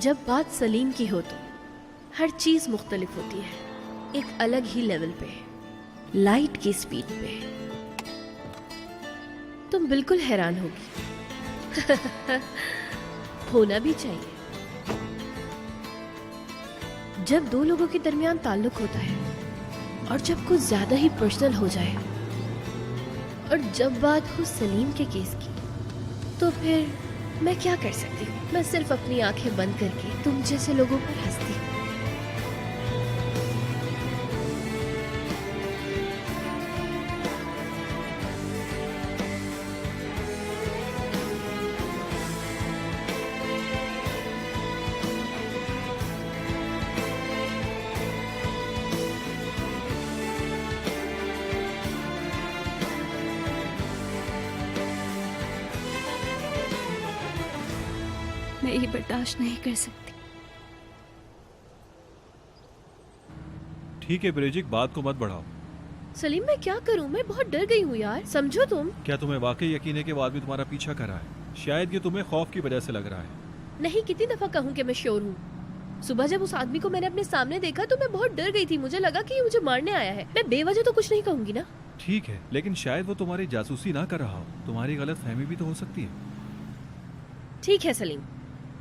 जब बात सलीम की हो तो हर चीज मुख्तलिफ होती है, एक अलग ही लेवल पे, लाइट की स्पीड पे। तुम बिल्कुल हैरान होगी। होना भी चाहिए। जब दो लोगों के दरमियान ताल्लुक होता है और जब कुछ ज्यादा ही पर्सनल हो जाए और जब बात हो सलीम के केस की, तो फिर मैं क्या कर सकती हूँ? मैं सिर्फ अपनी आंखें बंद करके तुम जैसे लोगों पर हंसती हूँ। मैं ये बर्दाश्त नहीं कर सकती। ठीक है ब्रिजिक, बात को मत बढ़ाओ। सलीम मैं क्या करूं? मैं बहुत डर गई हूँ यार, समझो तुम। क्या तुम्हें वाकई यकीन है कि वो आदमी तुम्हारा पीछा कर रहा है? शायद ये तुम्हें खौफ की वजह से लग रहा है। नहीं, कितनी दफा कहूँ कि मैं श्योर हूँ। सुबह जब उस आदमी को मैंने अपने सामने देखा तो मैं बहुत डर गई थी। मुझे लगा कि ये मुझे मारने आया है। मैं बेवजह तो कुछ नहीं कहूंगी ना। ठीक है, लेकिन शायद वो तुम्हारी जासूसी ना कर रहा हो। तुम्हारी गलत फहमी भी तो हो सकती है। ठीक है सलीम,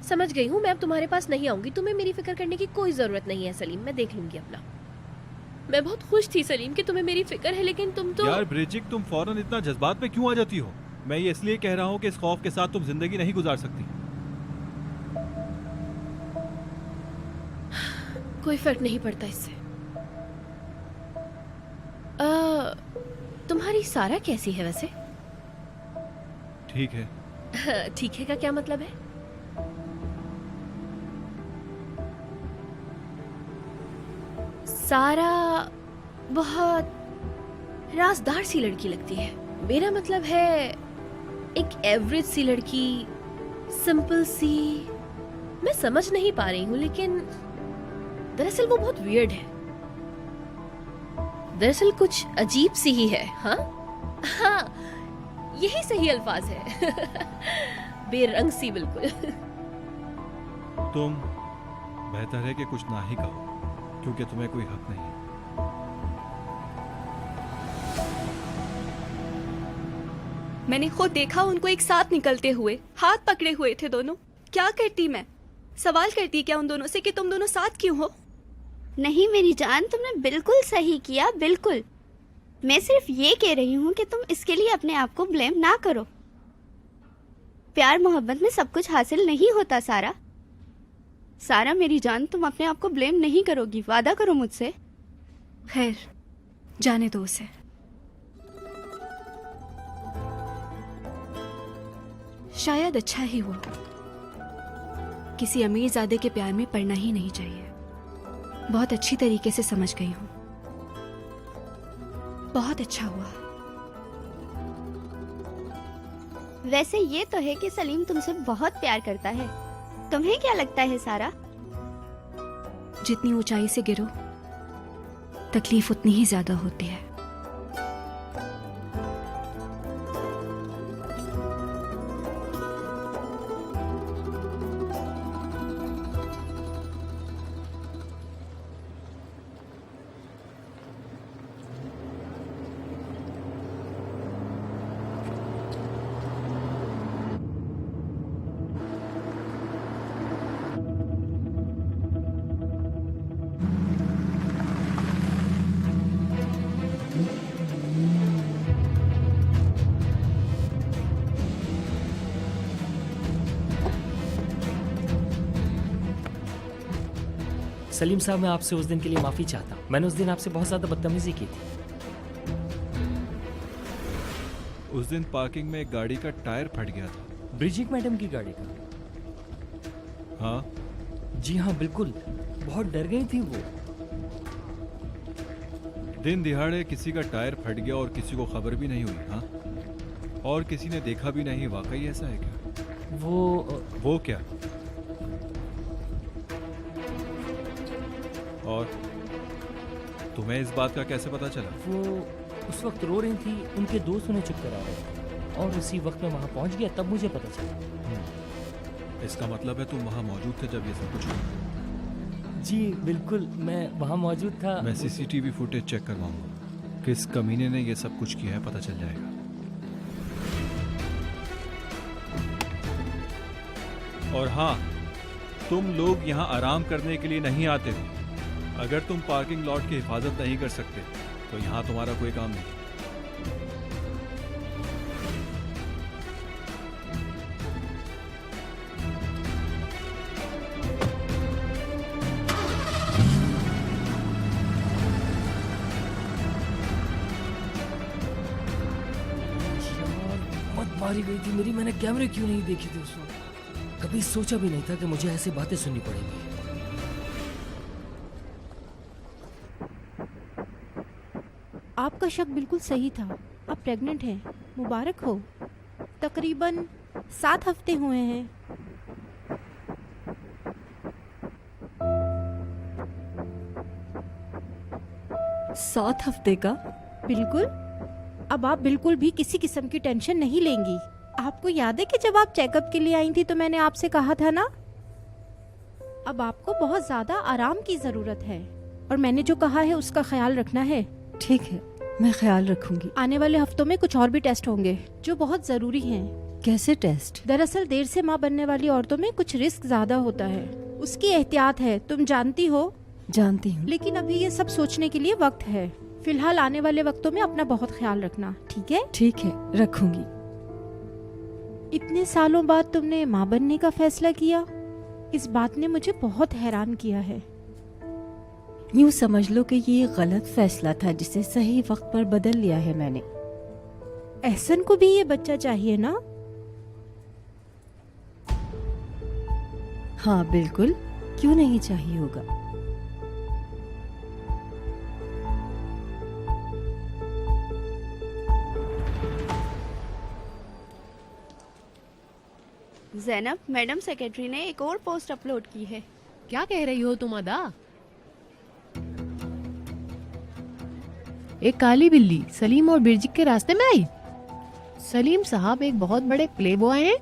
समझ गई हूँ। मैं अब तुम्हारे पास नहीं आऊंगी। तुम्हें मेरी फिक्र करने की कोई जरूरत नहीं है सलीम, मैं देख लूंगी अपना। मैं बहुत खुश थी सलीम कि तुम्हें मेरी फिक्र है, लेकिन तुम तो यार ब्रिजिक, तुम फौरन इतना जज्बात में क्यों आ जाती हो? मैं ये इसलिए कह रहा हूँ कि इस खौफ के साथ तुम जिंदगी नहीं गुजार सकती। कोई फर्क नहीं पड़ता इससे। तुम्हारी सारा कैसी है वैसे? ठीक है। ठीक है का क्या मतलब है? सारा बहुत राजदार सी लड़की लगती है। मेरा मतलब है एक एवरेज सी लड़की, सिंपल सी। मैं समझ नहीं पा रही हूँ, लेकिन दरअसल वो बहुत वियर्ड है। दरअसल कुछ अजीब सी ही है। हाँ हाँ, यही सही अल्फाज है। बेरंग सी बिल्कुल। तुम बेहतर है कि कुछ ना ही कहो, क्योंकि तुम्हें कोई हक नहीं है। मैंने खुद देखा उनको एक साथ निकलते हुए, हाथ पकड़े हुए थे दोनों। क्या करती मैं? सवाल करती क्या उन दोनों से कि तुम दोनों साथ क्यों हो? नहीं मेरी जान, तुमने बिल्कुल सही किया, बिल्कुल। मैं सिर्फ ये कह रही हूँ कि तुम इसके लिए अपने आप को ब्लेम ना करो। प्यार मोहब्बत में सब कुछ हासिल नहीं होता सारा। सारा मेरी जान, तुम अपने आप को ब्लेम नहीं करोगी, वादा करो मुझसे। खैर, जाने दो उसे। शायद अच्छा ही हुआ। किसी अमीरजादे के प्यार में पड़ना ही नहीं चाहिए। बहुत अच्छी तरीके से समझ गई हूँ। बहुत अच्छा हुआ। वैसे ये तो है कि सलीम तुमसे बहुत प्यार करता है। तुम्हें क्या लगता है सारा? जितनी ऊंचाई से गिरो, तकलीफ उतनी ही ज्यादा होती है। सलीम साहब, मैं आपसे उस दिन के लिए माफ़ी चाहता हूँ। मैंने उस दिन आपसे बहुत ज़्यादा बदतमीजी की थी। उस दिन पार्किंग में एक गाड़ी का टायर फट गया था। ब्रिजिक मैडम की गाड़ी का? हाँ जी हाँ, बिल्कुल। बहुत डर गई थी वो। दिन दिहाड़े किसी का टायर फट गया और किसी को खबर भी नहीं हुई। हाँ, और किसी ने देखा भी नहीं। वाकई ऐसा है क्या? वो क्या? और तुम्हें इस बात का कैसे पता चला? वो उस वक्त रो रही थी, उनके दोस्त उन्हें चुप करा रहे थे और उसी वक्त मैं वहां पहुंच गया, तब मुझे पता चला। इसका मतलब है तुम वहाँ मौजूद थे जब ये सब कुछ हुआ। जी बिल्कुल, मैं वहाँ मौजूद था। मैं सीसीटीवी फुटेज चेक करवाऊंगा। किस कमीने ने ये सब कुछ किया है पता चल जाएगा। और हाँ, तुम लोग यहाँ आराम करने के लिए नहीं आते हो। अगर तुम पार्किंग लॉट की हिफाजत नहीं कर सकते तो यहाँ तुम्हारा कोई काम नहीं। बहुत मारी गई थी मेरी, मैंने कैमरे क्यों नहीं देखे थे उस वक्त। कभी सोचा भी नहीं था कि मुझे ऐसी बातें सुननी पड़ेंगी। आपका शक बिल्कुल सही था। आप प्रेग्नेंट हैं, मुबारक हो। तकरीबन 7 हफ्ते हुए हैं। सात हफ्ते का? बिल्कुल। अब आप बिल्कुल भी किसी किस्म की टेंशन नहीं लेंगी। आपको याद है कि जब आप चेकअप के लिए आई थी तो मैंने आपसे कहा था ना, अब आपको बहुत ज्यादा आराम की जरूरत है और मैंने जो कहा है उसका ख्याल रखना है। ठीक है, मैं ख्याल रखूंगी। आने वाले हफ्तों में कुछ और भी टेस्ट होंगे जो बहुत जरूरी हैं। कैसे टेस्ट? दरअसल देर से माँ बनने वाली औरतों में कुछ रिस्क ज्यादा होता है, उसकी एहतियात है, तुम जानती हो। जानती हूँ। लेकिन अभी ये सब सोचने के लिए वक्त है। फिलहाल आने वाले वक्तों में अपना बहुत ख्याल रखना, ठीक है? ठीक है, रखूंगी। इतने सालों बाद तुमने माँ बनने का फैसला किया, इस बात ने मुझे बहुत हैरान किया है। यूँ समझ लो कि ये गलत फैसला था जिसे सही वक्त पर बदल लिया है मैंने। एहसन को भी ये बच्चा चाहिए ना? हाँ बिल्कुल, क्यों नहीं चाहिए होगा। जैनब, मैडम सेक्रेटरी ने एक और पोस्ट अपलोड की है। क्या कह रही हो तुम अदा? एक काली बिल्ली सलीम और बिरजिक के रास्ते में आई। सलीम साहब एक बहुत बड़े प्ले बॉय हैं।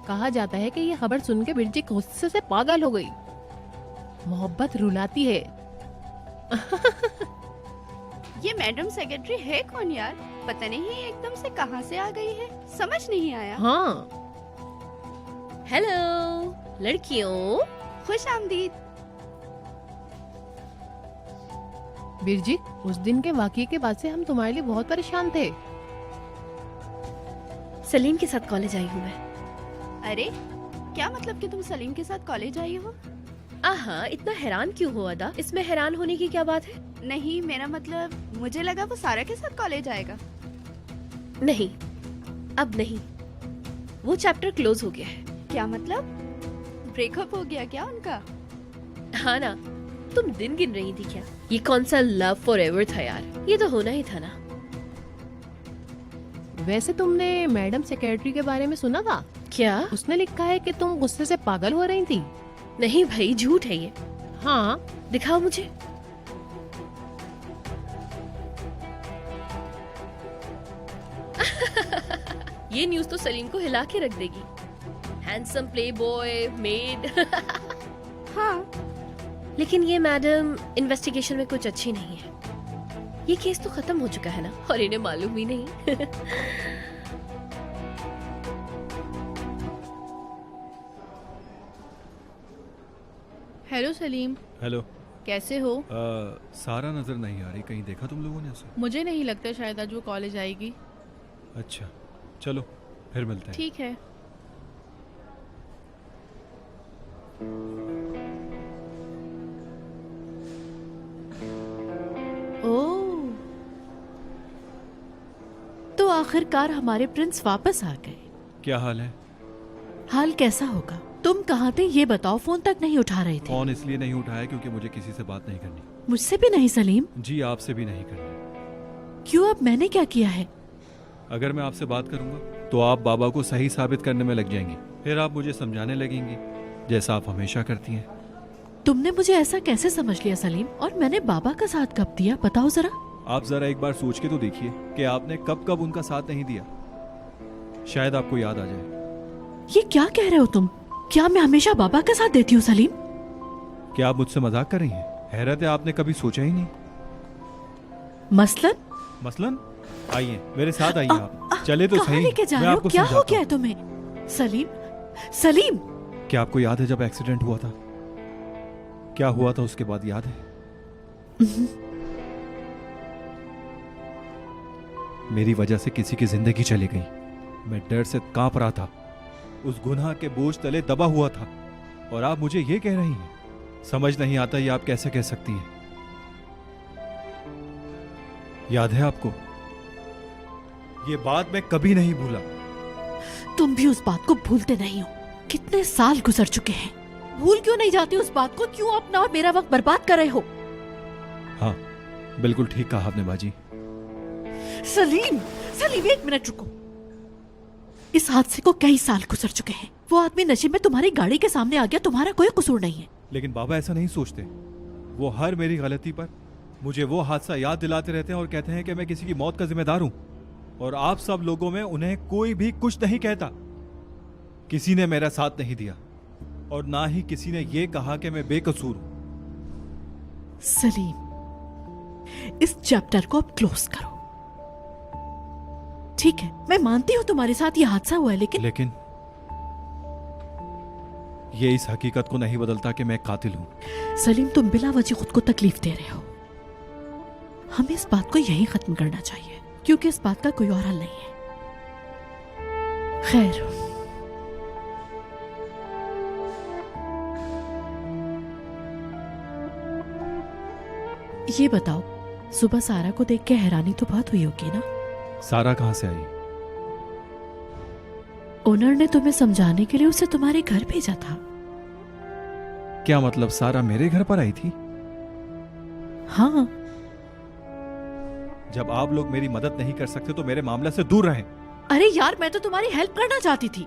कहा जाता है कि ये खबर सुन के बिरजिक गुस्से से पागल हो गई। मोहब्बत रुलाती है। ये मैडम सेक्रेटरी है कौन यार? पता नहीं एकदम से कहां से आ गई है, समझ नहीं आया। हाँ, हेलो लड़कियों। खुश आमदीद। बिरजिक, उस दिन के वाकये के बाद से हम तुम्हारे लिए बहुत परेशान थे। सलीम के साथ कॉलेज आई हूँ मैं। अरे क्या मतलब कि तुम सलीम के साथ कॉलेज आई हो? आहा, इतना हैरान क्यों हो अदा? इसमें हैरान होने की क्या बात है? नहीं, मेरा मतलब मुझे लगा वो सारा के साथ कॉलेज आएगा। नहीं, अब नहीं, वो चैप्टर क्लोज हो गया है। क्या मतलब? ब्रेकअप हो गया क्या उनका? हाँ ना, तुम दिन गिन रही थी क्या? ये कौन सा लव फॉरएवर था यार, ये तो होना ही था ना। वैसे तुमने मैडम सेक्रेटरी के बारे में सुना था? क्या? उसने लिखा है कि तुम गुस्से से पागल हो रही थी। नहीं भाई, झूठ है ये। हाँ, दिखाओ मुझे। ये न्यूज़ तो सलीम को हिला के रख देगी। Handsome Playboy made. हाँ, लेकिन ये मैडम इन्वेस्टिगेशन में कुछ अच्छी नहीं है। ये केस तो खत्म हो चुका है ना, और इन्हें मालूम ही नहीं। Hello Salim, hello. कैसे हो? सारा नजर नहीं आ रही, कहीं देखा तुम लोगों ने उसे? मुझे नहीं लगता शायद आज वो कॉलेज आएगी। अच्छा, चलो फिर मिलते हैं। ठीक है। ओह, तो आखिरकार हमारे प्रिंस वापस आ गए। क्या हाल है? हाल कैसा होगा? तुम कहाँ थे ये बताओ, फोन तक नहीं उठा रहे थे। फोन इसलिए नहीं उठाया क्योंकि मुझे किसी से बात नहीं करनी। मुझसे भी नहीं सलीम? जी, आपसे भी नहीं करनी। क्यों? अब मैंने क्या किया है? अगर मैं आपसे बात करूंगा तो आप बाबा को सही साबित करने में लग जाएंगी। फिर आप मुझे समझाने लगेंगी जैसा आप हमेशा करती हैं। तुमने मुझे ऐसा कैसे समझ लिया सलीम? और मैंने बाबा का साथ कब दिया, बताओ जरा। आप जरा एक बार सोच के तो देखिए कि आपने कब कब उनका साथ नहीं दिया। शायद आपको याद आ जाए। ये क्या कह रहे हो तुम? क्या मैं हमेशा बाबा का साथ देती हूँ सलीम? क्या आप मुझसे मजाक कर रही हैं? हैरत है, आपने कभी सोचा ही नहीं। मसलन मसलन आइए मेरे साथ आइए, आप चले तो कहाँ सही। लेके जा मैं रहे हो? आपको क्या हो समझाता गया हूँ। है तुम्हें? सलीम, सलीम, क्या आपको याद है जब एक्सीडेंट हुआ था? क्या हुआ था उसके बाद, याद है? मेरी वजह से किसी की जिंदगी चली गई। मैं डर से कांप रहा था, उस गुनाह के बोझ तले दबा हुआ था, और आप मुझे ये कह रही हैं? समझ नहीं आता ये आप कैसे कह सकती हैं। याद है आपको? ये बात मैं कभी नहीं भूला। तुम भी उस बात को भूलते नहीं हो। कितने साल गुजर चुके हैं, भूल क्यों नहीं जाती उस बात को? क्यों अपना और मेरा वक्त बर्बाद कर रहे हो? हाँ, बिल्कुल ठीक कहा आपने बाजी। सलीम, सलीम, एक मिनट रुको। इस हादसे को कई साल गुजर चुके हैं। वो आदमी नशे में तुम्हारी गाड़ी के सामने आ गया, तुम्हारा कोई कसूर नहीं है। लेकिन बाबा ऐसा नहीं सोचते। वो हर मेरी गलती पर मुझे वो हादसा याद दिलाते रहते हैं और कहते हैं कि मैं किसी की मौत का जिम्मेदार हूं, और आप सब लोगों में उन्हें कोई भी कुछ नहीं कहता। किसी ने मेरा साथ नहीं दिया, और ना ही किसी ने यह कहा कि मैं बेकसूर हूं। सलीम, इस चैप्टर को अब क्लोज करो। ठीक है, मैं मानती हूँ तुम्हारे साथ ये हादसा हुआ है, लेकिन ये इस हकीकत को नहीं बदलता कि मैं कातिल हूं। सलीम, तुम बिला वजह खुद को तकलीफ दे रहे हो। हमें इस बात को यहीं खत्म करना चाहिए, क्योंकि इस बात का कोई और हल नहीं है। खैर, ये बताओ, सुबह सारा को देख के हैरानी तो बहुत हुई होगी ना? सारा कहां से आई? ओनर ने तुम्हें समझाने के लिए उसे तुम्हारे घर भेजा था। क्या मतलब, सारा मेरे घर पर आई थी? हाँ। जब आप लोग मेरी मदद नहीं कर सकते तो मेरे मामले से दूर रहें। अरे यार, मैं तो तुम्हारी हेल्प करना चाहती थी।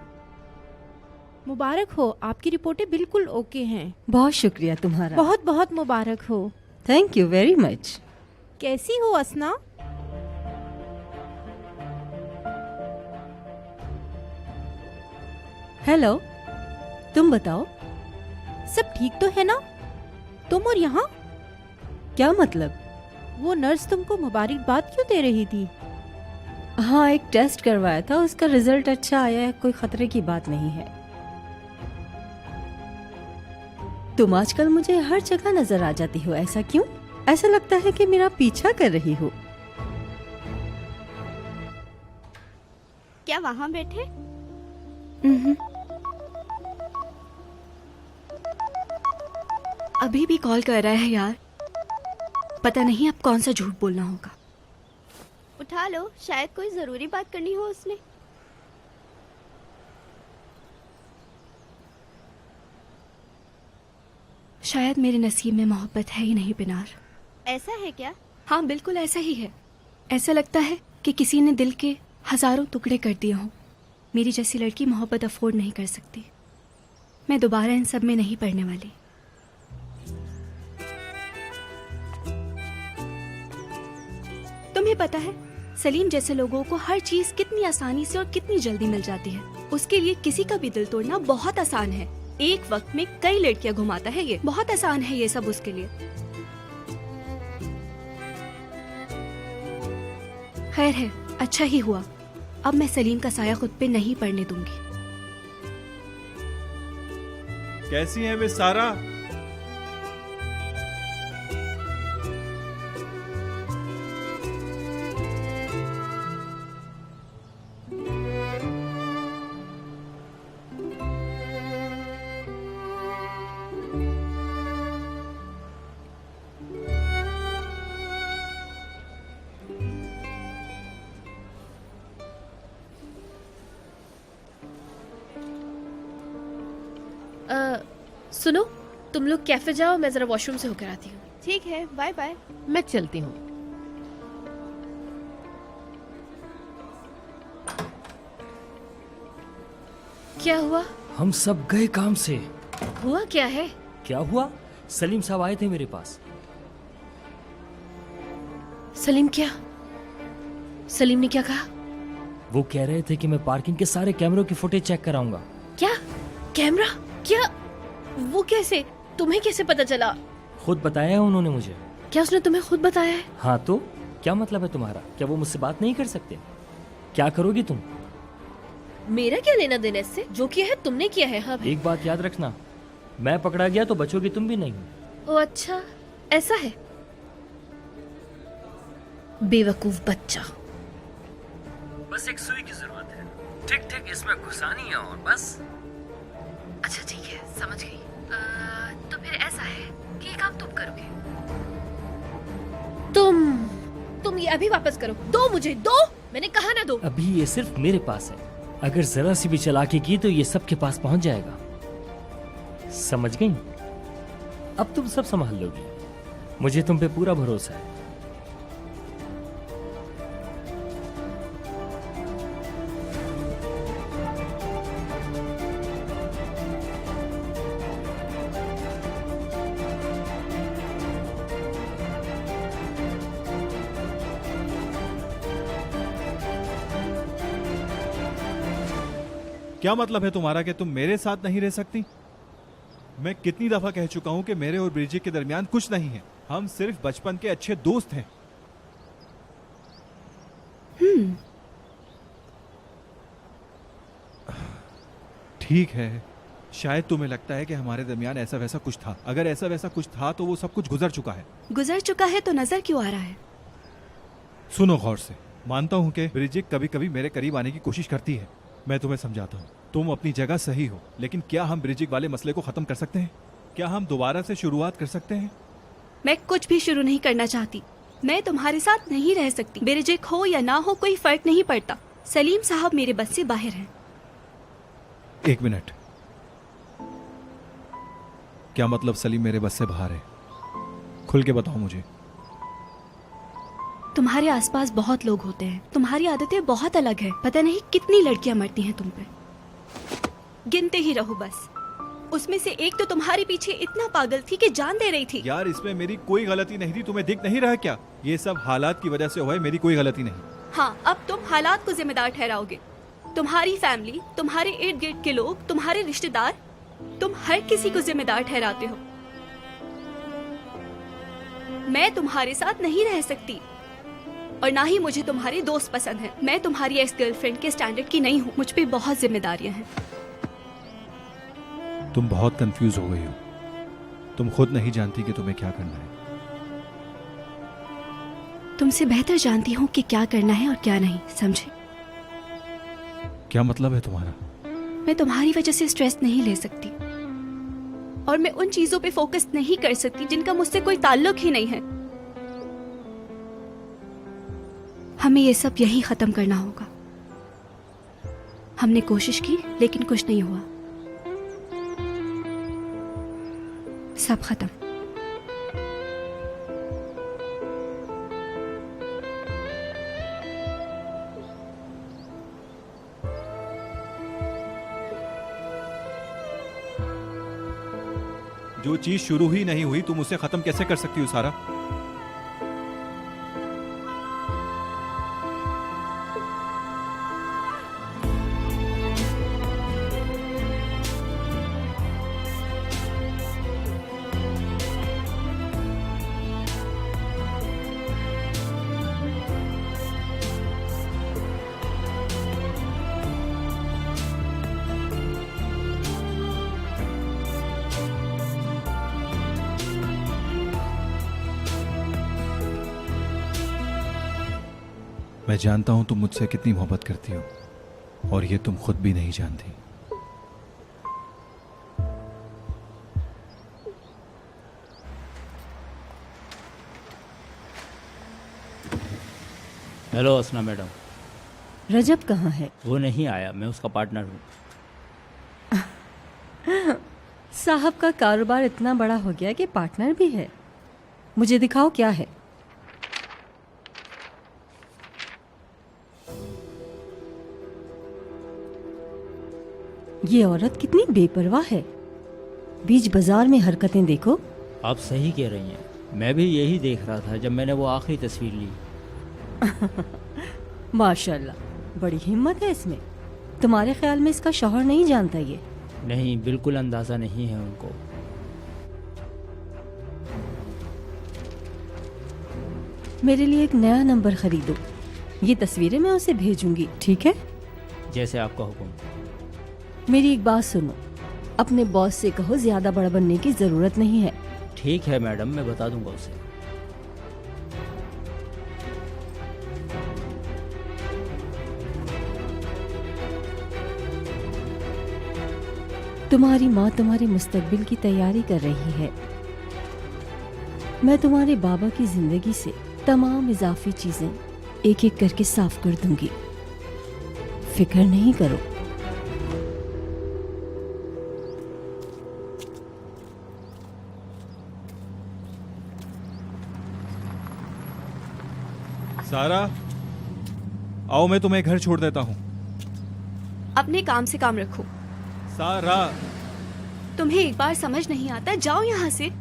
मुबारक हो, आपकी रिपोर्टें बिल्कुल ओके हैं। बहुत शुक्रिया तुम्हारा। बहुत बहुत मुबारक हो। Thank you very much. कैसी हो असना? हेलो, तुम बताओ, सब ठीक तो है ना? तुम और यहाँ? क्या मतलब? वो नर्स तुमको मुबारकबाद क्यों दे रही थी? हाँ, एक टेस्ट करवाया था, उसका रिजल्ट अच्छा आया है, कोई खतरे की बात नहीं है। तुम आजकल मुझे हर जगह नजर आ जाती हो, ऐसा क्यों? ऐसा लगता है कि मेरा पीछा कर रही हो। क्या वहाँ बैठे? अभी भी कॉल कर रहा है यार। पता नहीं अब कौन सा झूठ बोलना होगा। उठा लो, शायद कोई जरूरी बात करनी हो उसने। शायद मेरे नसीब में मोहब्बत है ही नहीं पिनार। ऐसा है क्या? हाँ, बिल्कुल ऐसा ही है। ऐसा लगता है कि किसी ने दिल के हजारों टुकड़े कर दिए हों। मेरी जैसी लड़की मोहब्बत अफोर्ड नहीं कर सकती। मैं दोबारा इन सब में नहीं पड़ने वाली। तुम्हें पता है, सलीम जैसे लोगों को हर चीज कितनी आसानी से और कितनी जल्दी मिल जाती है। उसके लिए किसी का भी दिल तोड़ना बहुत आसान है। एक वक्त में कई लड़कियां घुमाता है, ये बहुत आसान है ये सब उसके लिए। खैर है, अच्छा ही हुआ। अब मैं सलीम का साया खुद पे नहीं पड़ने दूंगी। कैसी है मिस सारा? सुनो, तुम लोग कैफे जाओ, मैं जरा वॉशरूम से होकर आती हूँ। ठीक है, बाय बाय। मैं चलती हूँ। क्या हुआ? हम सब गए काम से। हुआ क्या है? क्या हुआ? सलीम साहब आए थे मेरे पास। सलीम क्या? सलीम ने क्या कहा? वो कह रहे थे कि मैं पार्किंग के सारे कैमरों की फुटेज चेक कराऊंगा। कैमरा? क्या? वो कैसे? तुम्हें कैसे पता चला? खुद बताया है उन्होंने मुझे। क्या उसने तुम्हें खुद बताया है? हाँ तो क्या मतलब है तुम्हारा? क्या वो मुझसे बात नहीं कर सकते? क्या करोगी तुम? मेरा क्या लेना देना इससे? जो किया है तुमने किया है। हाँ भाई। एक बात याद रखना, मैं पकड़ा गया तो बचोगी तुम भी नहीं। ओ अच्छा, ऐसा है। बेवकूफ बच्चा। बस एक सुई की जरूरत है, ठीक ठीक इसमें घुसानी है और बस। अच्छा ठीक है, समझ गई। तो फिर ऐसा है कि ये काम तुम करोगे। तुम ये अभी वापस करो। दो मुझे, दो। मैंने कहा ना दो। अभी ये सिर्फ मेरे पास है, अगर जरा सी भी चालाकी की तो ये सबके पास पहुंच जाएगा। समझ गई? अब तुम सब संभाल लोगी, मुझे तुम पे पूरा भरोसा है। क्या मतलब है तुम्हारा कि तुम मेरे साथ नहीं रह सकती? मैं कितनी दफा कह चुका हूं कि मेरे और ब्रिजिट के दरमियान कुछ नहीं है। हम सिर्फ बचपन के अच्छे दोस्त हैं। ठीक है, शायद तुम्हें लगता है कि हमारे दरमियान ऐसा वैसा कुछ था। अगर ऐसा वैसा कुछ था तो वो सब कुछ गुजर चुका है। गुजर चुका है तो नजर क्यों आ रहा है? सुनो गौर से। मानता हूं कि ब्रिजिट कभी कभी मेरे करीब आने की कोशिश करती है। मैं तुम्हें समझाता हूँ, तुम अपनी जगह सही हो, लेकिन क्या हम ब्रिजिट वाले मसले को खत्म कर सकते हैं? क्या हम दोबारा से शुरुआत कर सकते हैं? मैं कुछ भी शुरू नहीं करना चाहती। मैं तुम्हारे साथ नहीं रह सकती। बिरजिक हो या ना हो कोई फर्क नहीं पड़ता। सलीम साहब मेरे बस से बाहर हैं। एक मिनट, क्या मतलब सलीम मेरे बस से बाहर है? खुल के बताओ मुझे। तुम्हारे आसपास बहुत लोग होते हैं, तुम्हारी आदतें बहुत अलग है। पता नहीं कितनी लड़कियां मरती हैं तुम पे। गिनते ही रहो बस। उसमें से एक तो तुम्हारे पीछे इतना पागल थी कि जान दे रही थी। यार इसमें मेरी कोई गलती नहीं थी, तुम्हें दिख नहीं रहा क्या? ये सब हालात की वजह से हुआ है, मेरी कोई गलती नहीं। हाँ, अब तुम हालात को जिम्मेदार ठहराओगे। तुम्हारी फैमिली, तुम्हारे इर्द गिर्द के लोग, तुम्हारे रिश्तेदार, तुम हर किसी को जिम्मेदार ठहराते हो। मैं तुम्हारे साथ नहीं रह सकती और ना ही मुझे तुम्हारे दोस्त पसंद हैं। मैं तुम्हारी एक्स गर्लफ्रेंड के स्टैंडर्ड की नहीं हूँ। मुझ पे बहुत जिम्मेदारियां हैं। तुम बहुत कंफ्यूज हो गई हो। तुम खुद नहीं जानती कि तुम्हें क्या करना है। तुमसे बेहतर जानती हूँ कि क्या करना है और क्या नहीं, समझे? क्या मतलब है तुम्हारा? मैं तुम्हारी वजह से स्ट्रेस नहीं ले सकती और मैं उन चीजों पे फोकस नहीं कर सकती जिनका मुझसे कोई ताल्लुक ही नहीं है। हमें ये सब यही खत्म करना होगा। हमने कोशिश की लेकिन कुछ नहीं हुआ। सब खत्म। जो चीज शुरू ही नहीं हुई तुम उसे खत्म कैसे कर सकती हो सारा? मैं जानता हूं तुम मुझसे कितनी मोहब्बत करती हो और ये तुम खुद भी नहीं जानती। हेलो असना मैडम। रजब कहाँ है? वो नहीं आया, मैं उसका पार्टनर हूँ। साहब का कारोबार इतना बड़ा हो गया कि पार्टनर भी है। मुझे दिखाओ क्या है। ये औरत कितनी बेपरवाह है। बीच बाजार में हरकतें देखो। आप सही कह रही हैं, मैं भी यही देख रहा था जब मैंने वो आखिरी तस्वीर ली। माशाल्लाह, बड़ी हिम्मत है इसमें। तुम्हारे ख्याल में इसका शौहर नहीं जानता ये? नहीं, बिल्कुल अंदाज़ा नहीं है उनको। मेरे लिए एक नया नंबर खरीदो। ये तस्वीरें मैं उसे भेजूंगी, ठीक है? जैसे आपका हुक्म। मेरी एक बात सुनो, अपने बॉस से कहो ज्यादा बड़ा बनने की जरूरत नहीं है। ठीक है मैडम, मैं बता दूंगा उसे। तुम्हारी माँ तुम्हारे मुस्तकबिल की तैयारी कर रही है। मैं तुम्हारे बाबा की जिंदगी से तमाम इजाफी चीजें एक एक करके साफ कर दूंगी, फिक्र नहीं करो। सारा, आओ मैं तुम्हें घर छोड़ देता हूँ। अपने काम से काम रखो। सारा, तुम्हें एक बार समझ नहीं आता, जाओ यहाँ से।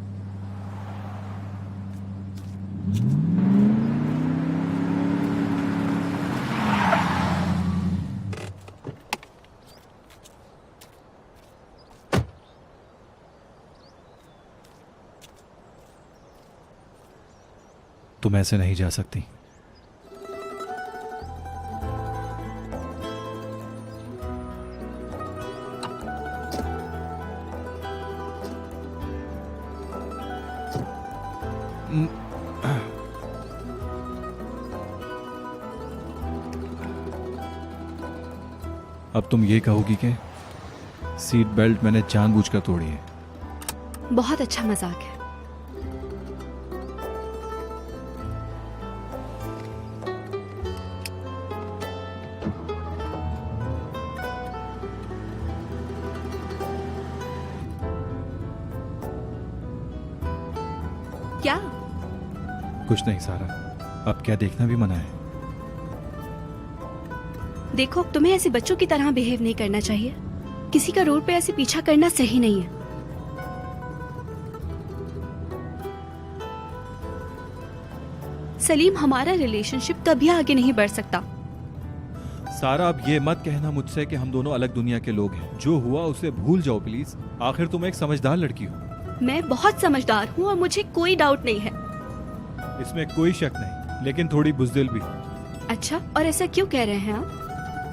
तुम ऐसे नहीं जा सकती। अब तुम ये कहोगी कि सीट बेल्ट मैंने जानबूझकर तोड़ी है। बहुत अच्छा मजाक है। क्या? कुछ नहीं सारा, अब क्या देखना भी मना है। देखो, तुम्हें ऐसे बच्चों की तरह बिहेव नहीं करना चाहिए। किसी का रोड पे ऐसे पीछा करना सही नहीं है। सलीम, हमारा रिलेशनशिप कभी आगे नहीं बढ़ सकता। सारा, अब ये मत कहना मुझसे कि हम दोनों अलग दुनिया के लोग हैं। जो हुआ उसे भूल जाओ प्लीज। आखिर तुम एक समझदार लड़की हो। मैं बहुत समझदार हूँ और मुझे कोई डाउट नहीं है। इसमें कोई शक नहीं, लेकिन थोड़ी बुज़दिल भी हो। अच्छा, और ऐसा क्यों कह रहे हैं आप?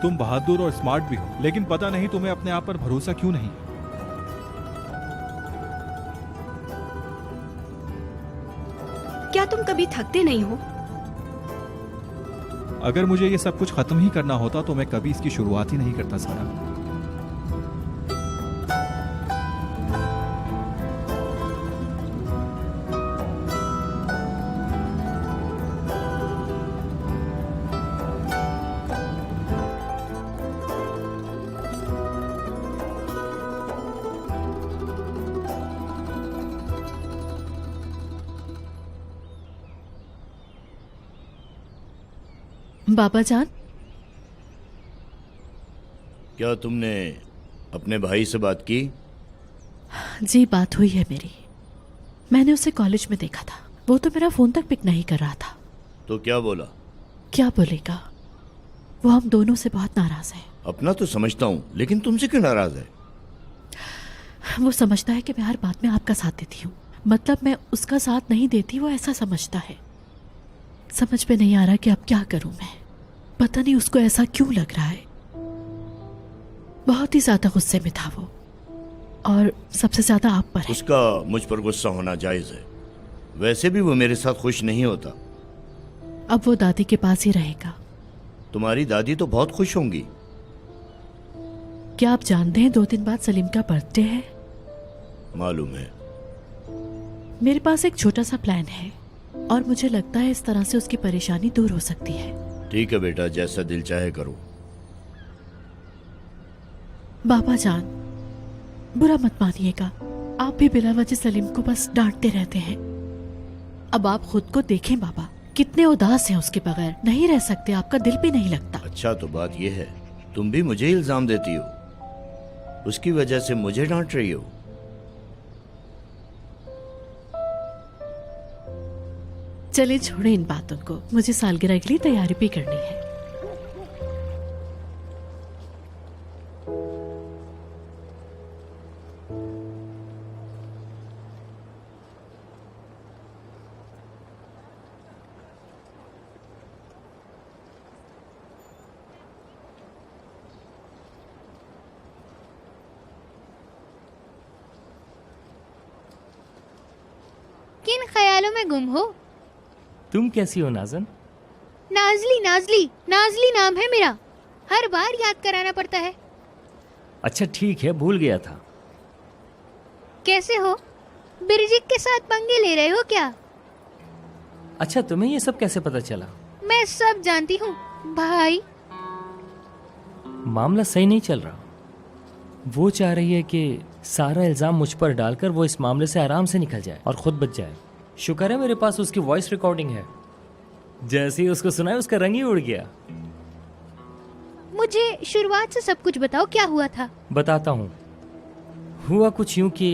तुम बहादुर और स्मार्ट भी हो, लेकिन पता नहीं तुम्हें अपने आप पर भरोसा क्यों नहीं। क्या तुम कभी थकते नहीं हो? अगर मुझे ये सब कुछ खत्म ही करना होता तो मैं कभी इसकी शुरुआत ही नहीं करता सारा। बाबा जान, क्या तुमने अपने भाई से बात की? जी बात हुई है मेरी। मैंने उसे कॉलेज में देखा था। वो तो मेरा फोन तक पिक नहीं कर रहा था। तो क्या बोला? क्या बोलेगा, वो हम दोनों से बहुत नाराज है। अपना तो समझता हूँ, लेकिन तुमसे क्यों नाराज है? वो समझता है कि मैं हर बात में आपका साथ देती हूँ। मतलब मैं उसका साथ नहीं देती, वो ऐसा समझता है। समझ में नहीं आ रहा कि अब क्या करूं मैं। पता नहीं उसको ऐसा क्यों लग रहा है। बहुत ही ज्यादा गुस्से में था वो, और सबसे ज्यादा आप पर है। उसका मुझ पर गुस्सा होना जायज है। वैसे भी वो मेरे साथ खुश नहीं होता। अब वो दादी के पास ही रहेगा। तुम्हारी दादी तो बहुत खुश होंगी। क्या आप जानते हैं 2 दिन बाद सलीम का बर्थडे है? मालूम है। मेरे पास एक छोटा सा प्लान है और मुझे लगता है इस तरह से उसकी परेशानी दूर हो सकती है। ठीक है बेटा, जैसा दिल चाहे करो। बाबा जान, बुरा मत मानिएगा। आप भी बिला वजह सलीम को बस डांटते रहते हैं। अब आप खुद को देखें बाबा, कितने उदास हैं उसके बगैर। नहीं रह सकते, आपका दिल भी नहीं लगता। अच्छा, तो बात यह है, तुम भी मुझे इल्जाम देती हो। उसकी वजह से मुझे डांट रही हो। चलिए छोड़े इन बातों को, मुझे सालगिरह के लिए तैयारी भी करनी है। किन ख्यालों में गुम हो? तुम कैसी हो नाज़न? नाजली नाजली नाजली नाम है मेरा, हर बार याद कराना पड़ता है। अच्छा ठीक है, भूल गया था। कैसे हो? बिरजिक के साथ पंगे ले रहे हो क्या? अच्छा तुम्हें ये सब कैसे पता चला? मैं सब जानती हूँ भाई। मामला सही नहीं चल रहा। वो चाह रही है कि सारा इल्जाम मुझ पर डालकर वो इस मामले से आराम से निकल जाए और खुद बच जाए। शुक्र है मेरे पास उसकी वॉइस रिकॉर्डिंग है। जैसे ही उसको सुना है उसका रंग ही उड़ गया। मुझे शुरुआत से सब कुछ बताओ, क्या हुआ था? बताता हूँ। हुआ कुछ यूं कि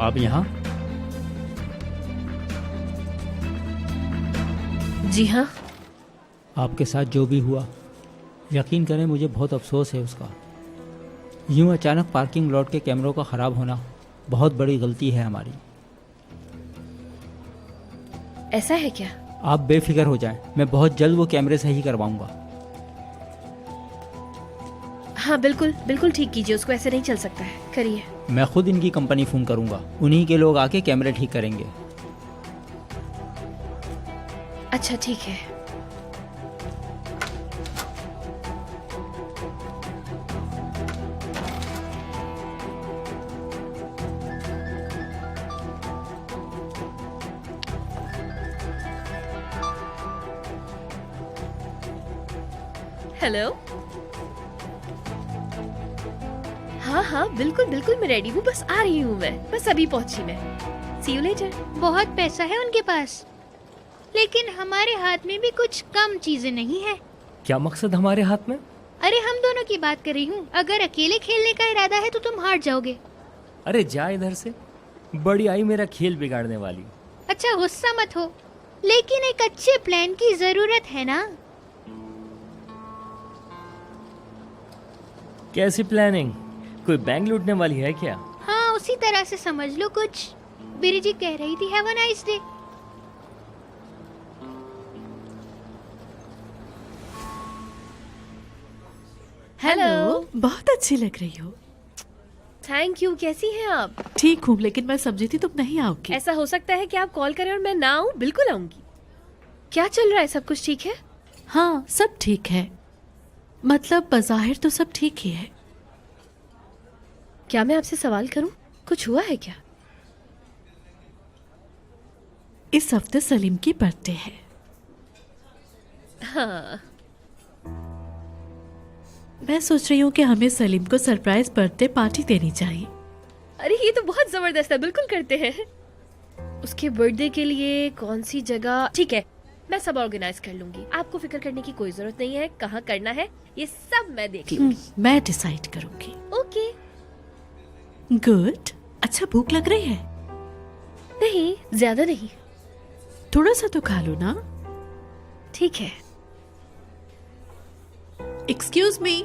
आप यहाँ? जी हाँ। आपके साथ जो भी हुआ, यकीन करें मुझे बहुत अफसोस है उसका। यूं अचानक पार्किंग लॉट के कैमरों का ख़राब होना बहुत बड़ी गलती है हमारी। ऐसा है क्या? आप बेफिक्र हो जाएं, मैं बहुत जल्द वो कैमरे सही करवाऊंगा। हाँ बिल्कुल बिल्कुल ठीक कीजिए, उसको ऐसे नहीं चल सकता है, करिए। मैं खुद इनकी कंपनी फ़ोन करूंगा, उन्हीं के लोग आके कैमरे ठीक करेंगे। अच्छा ठीक है। हेलो। हाँ हाँ बिल्कुल बिल्कुल मैं रेडी हूँ, बस आ रही हूँ मैं, बस अभी पहुंची मैं। सी यू लेटर। बहुत पैसा है उनके पास, लेकिन हमारे हाथ में भी कुछ कम चीजें नहीं है। क्या मकसद हमारे हाथ में? अरे हम दोनों की बात कर रही हूँ, अगर अकेले खेलने का इरादा है तो तुम हार जाओगे। अरे जा इधर से, बड़ी आई मेरा खेल बिगाड़ने वाली। अच्छा गुस्सा मत हो, लेकिन एक अच्छे प्लान की जरूरत है ना। कैसी प्लानिंग? कोई बैंक लूटने वाली है क्या? हाँ उसी तरह से समझ लो कुछ। बिरजी कह रही थी have a nice day. Hello. बहुत अच्छी लग रही हो। Thank you. कैसी हैं आप? ठीक हूँ, लेकिन मैं समझी थी तुम नहीं आओगी। ऐसा हो सकता है कि आप कॉल करें और मैं ना आऊँ? बिल्कुल आऊंगी। क्या चल रहा है? सब कुछ ठीक है? हाँ सब ठीक है, मतलब बज़ाहिर तो सब ठीक ही है। क्या मैं आपसे सवाल करूं? कुछ हुआ है क्या? इस हफ्ते सलीम की बर्थडे है। हाँ। मैं सोच रही हूँ कि हमें सलीम को सरप्राइज बर्थडे पार्टी देनी चाहिए। अरे ये तो बहुत जबरदस्त है, बिल्कुल करते हैं। उसके बर्थडे के लिए कौन सी जगह? ठीक है, मैं सब ऑर्गेनाइज कर लूंगी, आपको फिक्र करने की कोई जरूरत नहीं है। कहाँ करना है ये सब मैं देख लूंगी। मैं डिसाइड करूंगी। ओके। गुड। अच्छा भूख लग रही है? नहीं, ज्यादा नहीं। थोड़ा सा तो खा लो ना। ठीक है। Excuse me.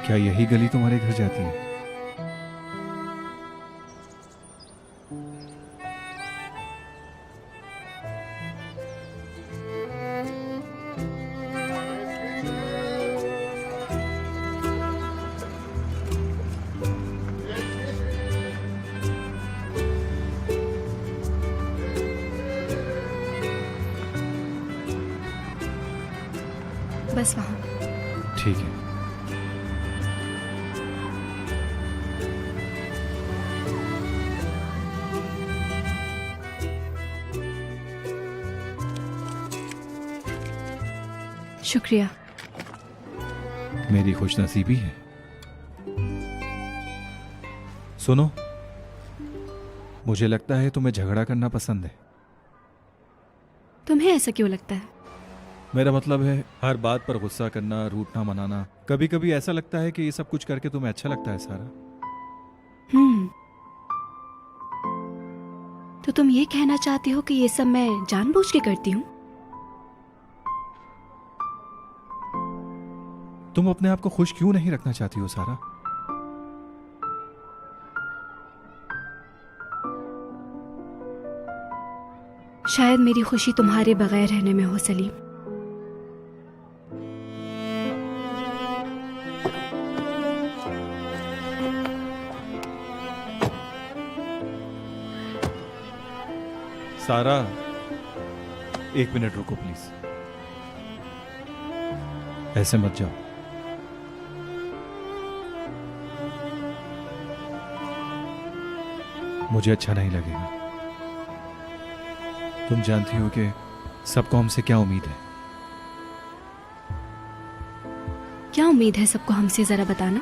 क्या यही गली तुम्हारे घर जाती है? बस वहाँ। ठीक है। शुक्रिया। मेरी खुशनसीबी है। सुनो, मुझे लगता है तुम्हें झगड़ा करना पसंद है। तुम्हें ऐसा क्यों लगता है? मेरा मतलब है हर बात पर गुस्सा करना, रूठना मनाना। कभी कभी ऐसा लगता है कि ये सब कुछ करके तुम्हें अच्छा लगता है सारा। तो तुम ये कहना चाहती हो कि ये सब मैं जानबूझ के करती हूँ? तुम अपने आप को खुश क्यों नहीं रखना चाहती हो सारा? शायद मेरी खुशी तुम्हारे बगैर रहने में हो सलीम। सारा, 1 मिनट रुको प्लीज। ऐसे मत जाओ। मुझे अच्छा नहीं लगेगा। तुम जानती हो कि सबको हमसे क्या उम्मीद है। क्या उम्मीद है सबको हमसे, जरा बताना।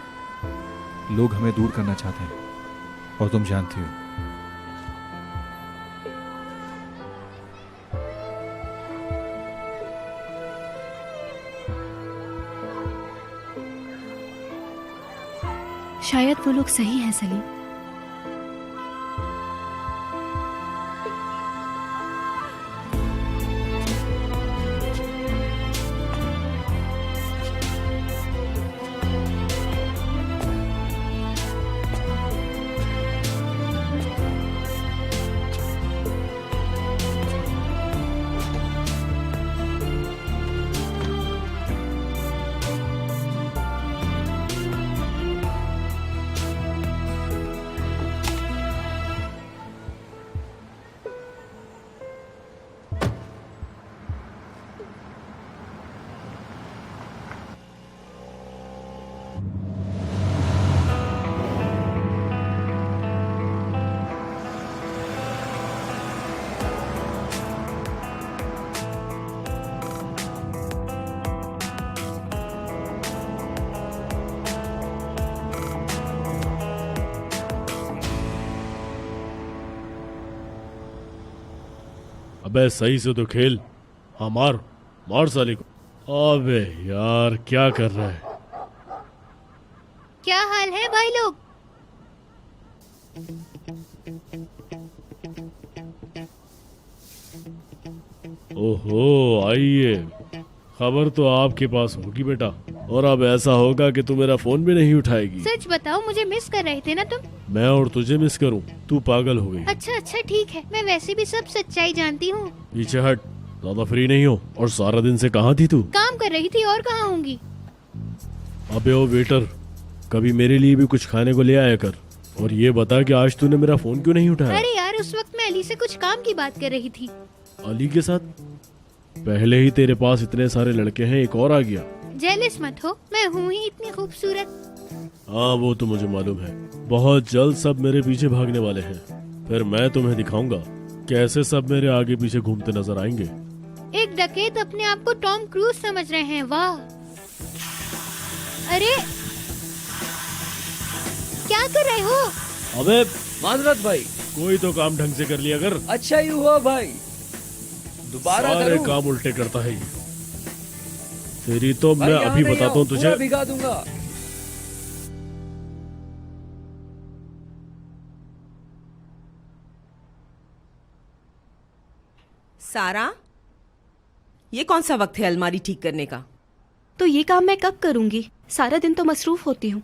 लोग हमें दूर करना चाहते हैं और तुम जानती हो। शायद वो लोग सही हैं सलीम। अबे सही से तो खेल। हाँ मार मार साले को। अबे यार क्या कर रहा है? क्या हाल है भाई लोग? ओहो आइए, खबर तो आपके पास होगी बेटा। और अब ऐसा होगा कि तू मेरा फोन भी नहीं उठाएगी। सच बताओ, मुझे मिस कर रहे थे ना तुम? मैं और तुझे मिस करूं? तू पागल हो गई। अच्छा अच्छा ठीक है, मैं वैसे भी सब सच्चाई जानती हूँ। पीछे हट, ज्यादा फ्री नहीं हो। और सारा दिन से कहाँ थी तू? काम कर रही थी, और कहाँ होंगी। अबे ओ वेटर, कभी मेरे लिए भी कुछ खाने को ले आया कर। और ये बता कि आज तूने मेरा फोन क्यों नहीं उठाया? अरे यार, उस वक्त मैं अली से कुछ काम की बात कर रही थी। अली के साथ? पहले ही तेरे पास इतने सारे लड़के हैं, एक और आ गया। जेलस मत हो, मैं हूँ ही इतनी खूबसूरत। हाँ वो तो मुझे मालूम है। बहुत जल्द सब मेरे पीछे भागने वाले हैं। फिर मैं तुम्हें दिखाऊंगा कैसे सब मेरे आगे पीछे घूमते नजर आएंगे। एक डकैत अपने आप को टॉम क्रूज समझ रहे हैं। वाह! अरे क्या कर रहे हो? अबे माजरत भाई, कोई तो काम ढंग से कर लिया कर। अच्छा ही हुआ भाई, दोबारा सारे करूं? काम उल्टे करता है ये। तेरी तो मैं अभी बताता हूँ तुझे। भिगा दूंगा। सारा, ये कौन सा वक्त है अलमारी ठीक करने का? तो ये काम मैं कब करूंगी? सारा दिन तो मसरूफ होती हूँ।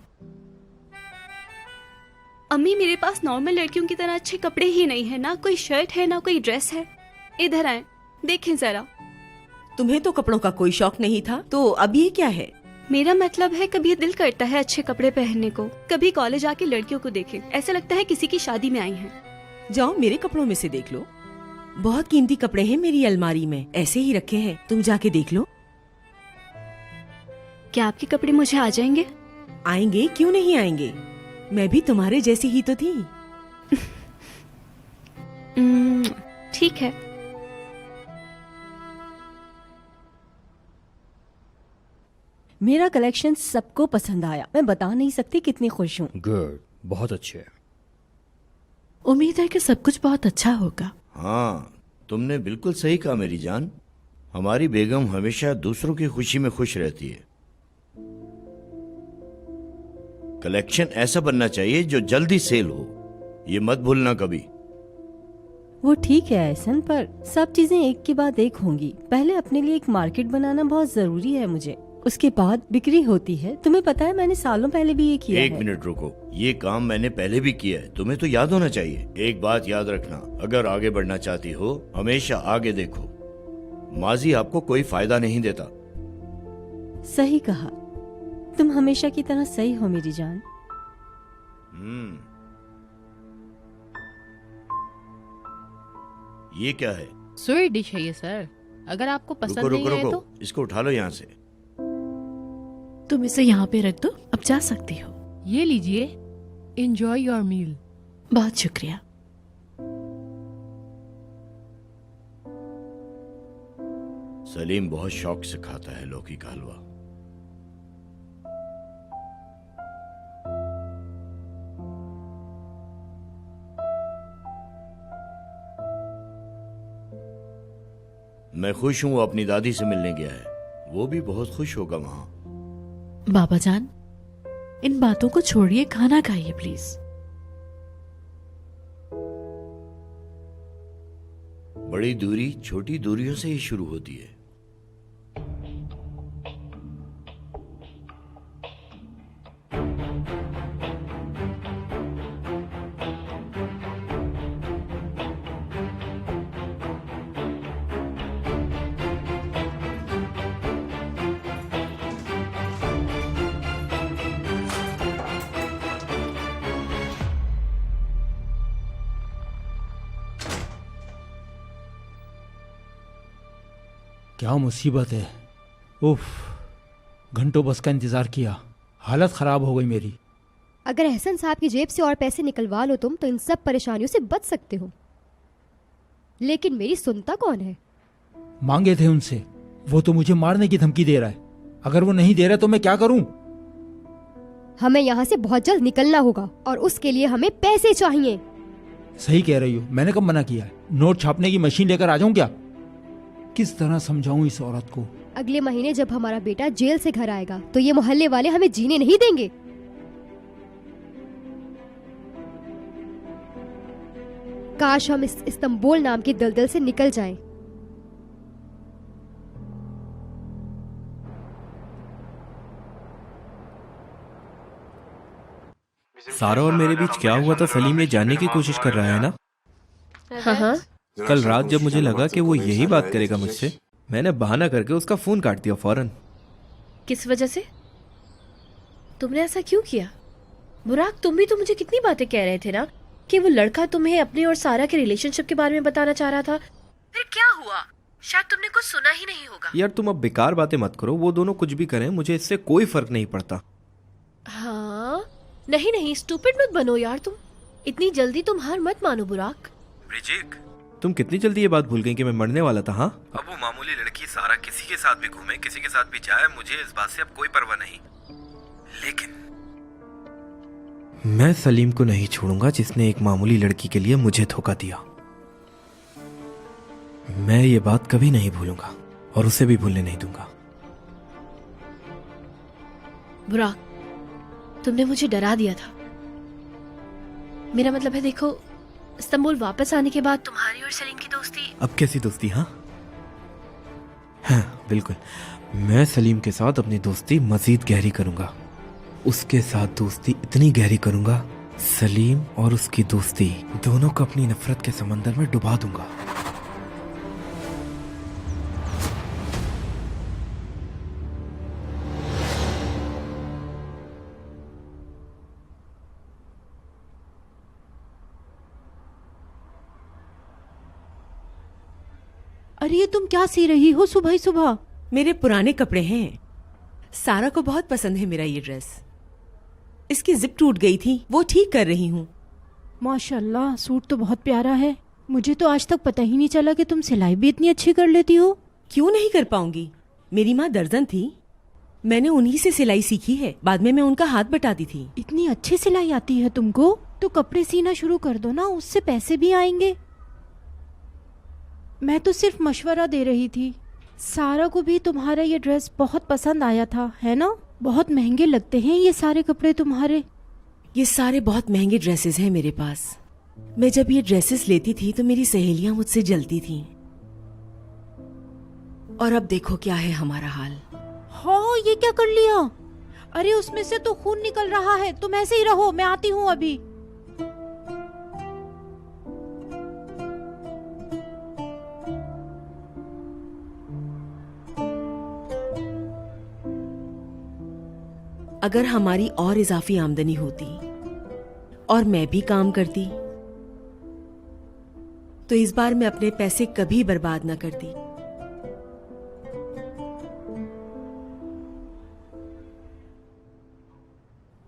अम्मी, मेरे पास नॉर्मल लड़कियों की तरह अच्छे कपड़े ही नहीं है, ना कोई शर्ट है ना कोई ड्रेस है। इधर आए, देखें जरा। तुम्हें तो कपड़ों का कोई शौक नहीं था, तो अब ये क्या है? मेरा मतलब है, कभी दिल करता है अच्छे कपड़े पहनने को, कभी कॉलेज आके लड़कियों को देखे, ऐसा लगता है किसी की शादी में आई हैं। जाओ मेरे कपड़ों में से देख लो, बहुत कीमती कपड़े हैं मेरी अलमारी में, ऐसे ही रखे हैं, तुम जाके देख लो। क्या आपके कपड़े मुझे आ जाएंगे? आएंगे, क्यों नहीं आएंगे, मैं भी तुम्हारे जैसी ही तो थी। ठीक है। मेरा कलेक्शन सबको पसंद आया, मैं बता नहीं सकती कितनी खुश हूँ। गुड, बहुत अच्छे। उम्मीद है कि सब कुछ बहुत अच्छा होगा। हाँ, तुमने बिल्कुल सही कहा मेरी जान। हमारी बेगम हमेशा दूसरों की खुशी में खुश रहती है। कलेक्शन ऐसा बनना चाहिए जो जल्दी सेल हो, ये मत भूलना कभी। वो ठीक है एहसन, पर सब चीजें एक के बाद एक होंगी। पहले अपने लिए एक मार्केट बनाना बहुत जरूरी है मुझे, उसके बाद बिक्री होती है। तुम्हें पता है मैंने सालों पहले भी ये किया है। एक मिनट रुको, ये काम मैंने पहले भी किया है, तुम्हें तो याद होना चाहिए। एक बात याद रखना, अगर आगे बढ़ना चाहती हो हमेशा आगे देखो, माजी आपको कोई फायदा नहीं देता। सही कहा, तुम हमेशा की तरह सही हो मेरी जान। ये क्या है? स्वीट डिश है ये सर, अगर आपको पसंद रुको नहीं रुको है रुको, तो इसको उठा लो यहाँ से। तुम इसे यहाँ पे रख दो, अब जा सकती हो। ये लीजिए, एंजॉय योर मील। बहुत शुक्रिया। सलीम बहुत शौक से खाता है लौकी का हलवा। मैं खुश हूं वो अपनी दादी से मिलने गया है, वो भी बहुत खुश होगा वहां। बाबा जान, इन बातों को छोड़िए, खाना खाइए प्लीज। बड़ी दूरी छोटी दूरियों से ही शुरू होती है। क्या मुसीबत है। उफ, घंटों बस का इंतजार किया, हालत खराब हो गई मेरी। अगर एहसन साहब की जेब से और पैसे निकलवा लो तुम, तो इन सब परेशानियों से बच सकते हो। लेकिन मेरी सुनता कौन है? मांगे थे उनसे, वो तो मुझे मारने की धमकी दे रहा है। अगर वो नहीं दे रहा तो मैं क्या करूं? हमें यहाँ से बहुत जल्द निकलना होगा और उसके लिए हमें पैसे चाहिए। सही कह रही हो, मैंने कब मना किया है? नोट छापने की मशीन लेकर आ जाऊं क्या? किस तरह समझाऊं इस औरत को? अगले महीने जब हमारा बेटा जेल से घर आएगा तो ये मोहल्ले वाले हमें जीने नहीं देंगे। काश हम इस इस्तांबुल नाम के दलदल से निकल जाएं। सारा और मेरे बीच क्या हुआ था सलीम ये जानने की कोशिश कर रहा है ना? हाँ हाँ। कल रात जब मुझे लगा कि वो यही बात करेगा मुझसे, मैंने बहाना करके उसका फोन काट दिया फौरन। किस वजह से? तुमने ऐसा क्यों किया? बुराक, तुम भी तो मुझे कितनी बातें कह रहे थे ना कि वो लड़का तुम्हें अपने और सारा के रिलेशनशिप के बारे में बताना चाह रहा था। फिर क्या हुआ? शायद तुमने कुछ सुना ही नहीं होगा। यार तुम अब बेकार बातें मत करो, वो दोनों कुछ भी करें मुझे इससे कोई फर्क नहीं पड़ता। हाँ, नहीं नहीं, स्टूपिड मत बनो यार तुम। इतनी जल्दी तुम हार मत मानो बुराक। ब्रिजिक, तुम कितनी जल्दी ये बात भूल गई कि मैं मरने वाला था? हाँ, अब वो मामूली लड़की सारा किसी के साथ भी घूमे, किसी के साथ भी जाए, मुझे इस बात से अब कोई परवाह नहीं। लेकिन मैं सलीम को नहीं छोड़ूंगा जिसने एक मामूली लड़की के लिए मुझे धोखा दिया। मैं ये बात कभी नहीं भूलूंगा और उसे भी भूलने नहीं दूंगा। बुराक, तुमने मुझे डरा दिया था। मेरा मतलब है, देखो, इस्तांबुल वापस आने के बाद तुम्हारी और सलीम की दोस्ती। अब कैसी दोस्ती? हाँ हाँ बिल्कुल, मैं सलीम के साथ अपनी दोस्ती मजीद गहरी करूंगा। उसके साथ दोस्ती इतनी गहरी करूंगा, सलीम और उसकी दोस्ती दोनों को अपनी नफरत के समंदर में डुबा दूंगा। अरे ये तुम क्या सी रही हो सुबह ही सुबह? मेरे पुराने कपड़े हैं। सारा को बहुत पसंद है मेरा ये ड्रेस। इसकी जिप टूट गई थी, वो ठीक कर रही हूँ। माशाल्लाह, सूट तो बहुत प्यारा है। मुझे तो आज तक पता ही नहीं चला कि तुम सिलाई भी इतनी अच्छी कर लेती हो। क्यों नहीं कर पाऊंगी? मेरी माँ दर्जन थी, मैंने उन्हीं से सिलाई सीखी है। बाद में मैं उनका हाथ बटाती थी। इतनी अच्छी सिलाई आती है तुमको? तो कपड़े सीना शुरू कर दो ना, उससे पैसे भी आएंगे। मैं तो सिर्फ मशवरा दे रही थी। सारा को भी तुम्हारा ये ड्रेस बहुत पसंद आया था, है ना? बहुत महंगे लगते हैं ये सारे कपड़े तुम्हारे। ये सारे बहुत महंगे ड्रेसेस हैं मेरे पास। मैं जब ये ड्रेसेस लेती थी तो मेरी सहेलियां मुझसे जलती थीं। और अब देखो क्या है हमारा हाल। हाँ, ये क्या कर लिया? अरे उसमें से तो खून निकल रहा है। तुम ऐसे ही रहो, मैं आती हूँ अभी। अगर हमारी और इजाफी आमदनी होती और मैं भी काम करती तो इस बार मैं अपने पैसे कभी बर्बाद न करती।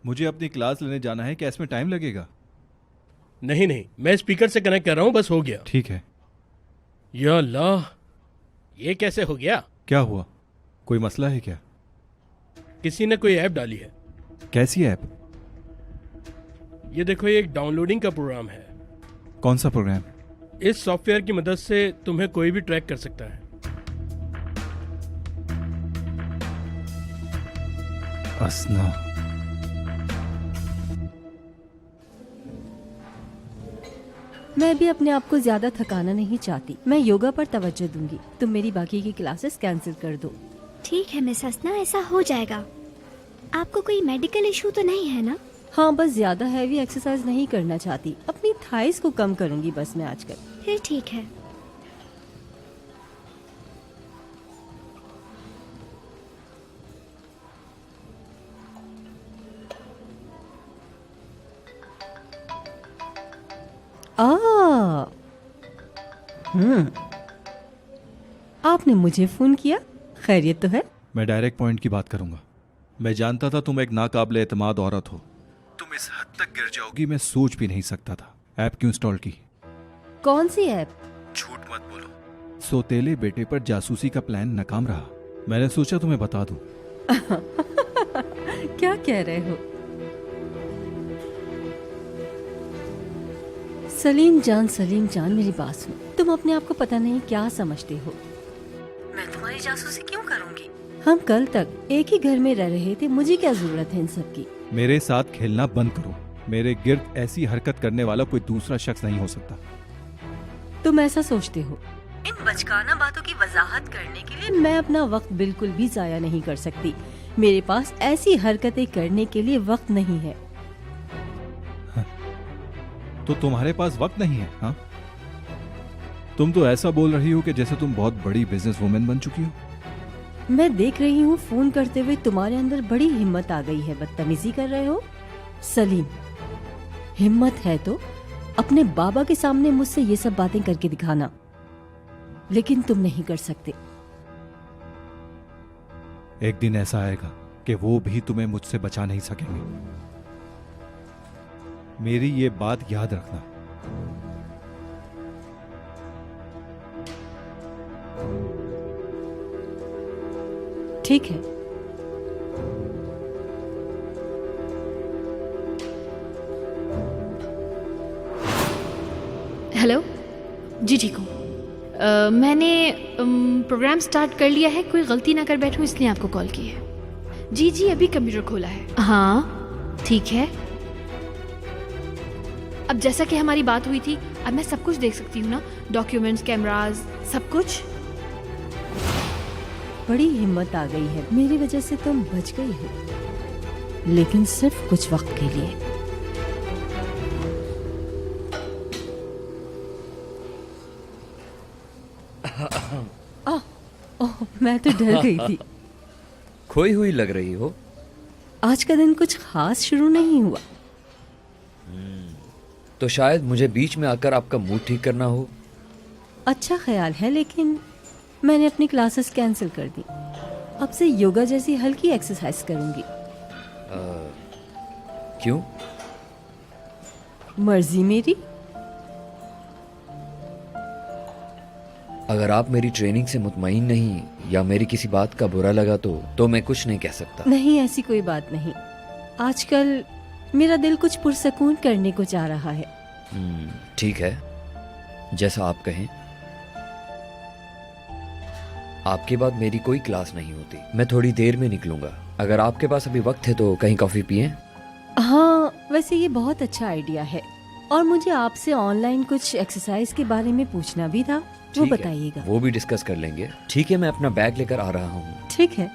मुझे अपनी क्लास लेने जाना है, क्या इसमें टाइम लगेगा? नहीं नहीं, मैं स्पीकर से कनेक्ट कर रहा हूँ, बस हो गया। ठीक है। या अल्लाह, ये कैसे हो गया? क्या हुआ? कोई मसला है क्या? किसी ने कोई ऐप डाली है। कैसी ऐप? ये देखो, ये एक डाउनलोडिंग का प्रोग्राम है। कौन सा प्रोग्राम? इस सॉफ्टवेयर की मदद से तुम्हें कोई भी ट्रैक कर सकता है। असना, मैं भी अपने आप को ज्यादा थकाना नहीं चाहती। मैं योगा पर तवज्जो दूंगी। तुम मेरी बाकी की क्लासेस कैंसिल कर दो। ठीक है मिस हसना, ऐसा हो जाएगा। आपको कोई मेडिकल इशू तो नहीं है ना? हाँ, बस ज्यादा हैवी एक्सरसाइज नहीं करना चाहती। अपनी थाइस को कम करूंगी बस मैं आजकल। फिर ठीक है। आपने मुझे फोन किया? खैरियत तो है? मैं डायरेक्ट पॉइंट की बात करूंगा। मैं जानता था तुम एक नाकाबिले एतमाद औरत हो। तुम इस हद तक गिर जाओगी मैं सोच भी नहीं सकता था। ऐप क्यों इंस्टॉल की? कौन सी ऐप? झूठ मत बोलो। सोतेले बेटे पर जासूसी का प्लान नाकाम रहा। मैंने सोचा तुम्हें बता दूं। क्या कह रहे हो? सलीम जान मेरी बात सुनो। तुम अपने आप को पता नहीं क्या समझते हो। मैं तुम्हारी जासूसी क्यों करूंगी? हम कल तक एक ही घर में रह रहे थे, मुझे क्या जरूरत है इन सब की? मेरे साथ खेलना बंद करो। मेरे गिर्द ऐसी हरकत करने वाला कोई दूसरा शख्स नहीं हो सकता। तुम ऐसा सोचते हो? इन बचकाना बातों की वजाहत करने के लिए मैं अपना वक्त बिल्कुल भी जाया नहीं कर सकती। मेरे पास ऐसी हरकतें करने के लिए वक्त नहीं है। तो तुम्हारे पास वक्त नहीं है? हाँ, तुम तो ऐसा बोल रही हो कि जैसे तुम बहुत बड़ी बिजनेस वुमेन बन चुकी हो। मैं देख रही हूँ फोन करते हुए तुम्हारे अंदर बड़ी हिम्मत आ गई है। बदतमीजी कर रहे हो। सलीम, हिम्मत है तो अपने बाबा के सामने मुझसे ये सब बातें करके दिखाना, लेकिन तुम नहीं कर सकते। एक दिन ऐसा आएगा कि वो भी तुम्हें मुझसे बचा नहीं सकेंगे। मेरी ये बात याद रखना। ठीक है। हेलो जी, ठीक हूँ। मैंने प्रोग्राम स्टार्ट कर लिया है। कोई गलती ना कर बैठूं इसलिए आपको कॉल की है। जी अभी कंप्यूटर खोला है। हाँ ठीक है। अब जैसा कि हमारी बात हुई थी, अब मैं सब कुछ देख सकती हूँ ना? डॉक्यूमेंट्स, कैमरास, सब कुछ। बड़ी हिम्मत आ गई है। मेरी वजह से तुम बच गई हो। लेकिन सिर्फ कुछ वक्त के लिए। ओह, मैं तो डर गई थी। खोई हुई लग रही हो। आज का दिन कुछ खास शुरू नहीं हुआ। तो शायद मुझे बीच में आकर आपका मूड ठीक करना हो। अच्छा ख्याल है, लेकिन मैंने अपनी क्लासेस कैंसिल कर दी। अब से योगा जैसी हल्की एक्सरसाइज करूंगी। क्यों? मर्जी मेरी। अगर आप मेरी ट्रेनिंग से मुतमईन नहीं या मेरी किसी बात का बुरा लगा तो मैं कुछ नहीं कह सकता। नहीं, ऐसी कोई बात नहीं। आजकल मेरा दिल कुछ पुरसकून करने को चाह रहा है। ठीक है, जैसा आप कहें। आपके बाद मेरी कोई क्लास नहीं होती। मैं थोड़ी देर में निकलूंगा। अगर आपके पास अभी वक्त है तो कहीं कॉफी पिएं? हाँ, वैसे ये बहुत अच्छा आइडिया है। और मुझे आपसे ऑनलाइन कुछ एक्सरसाइज के बारे में पूछना भी था, वो ठीक है, बताइएगा। वो भी डिस्कस कर लेंगे। ठीक है, मैं अपना बैग लेकर आ रहा हूँ। ठीक है।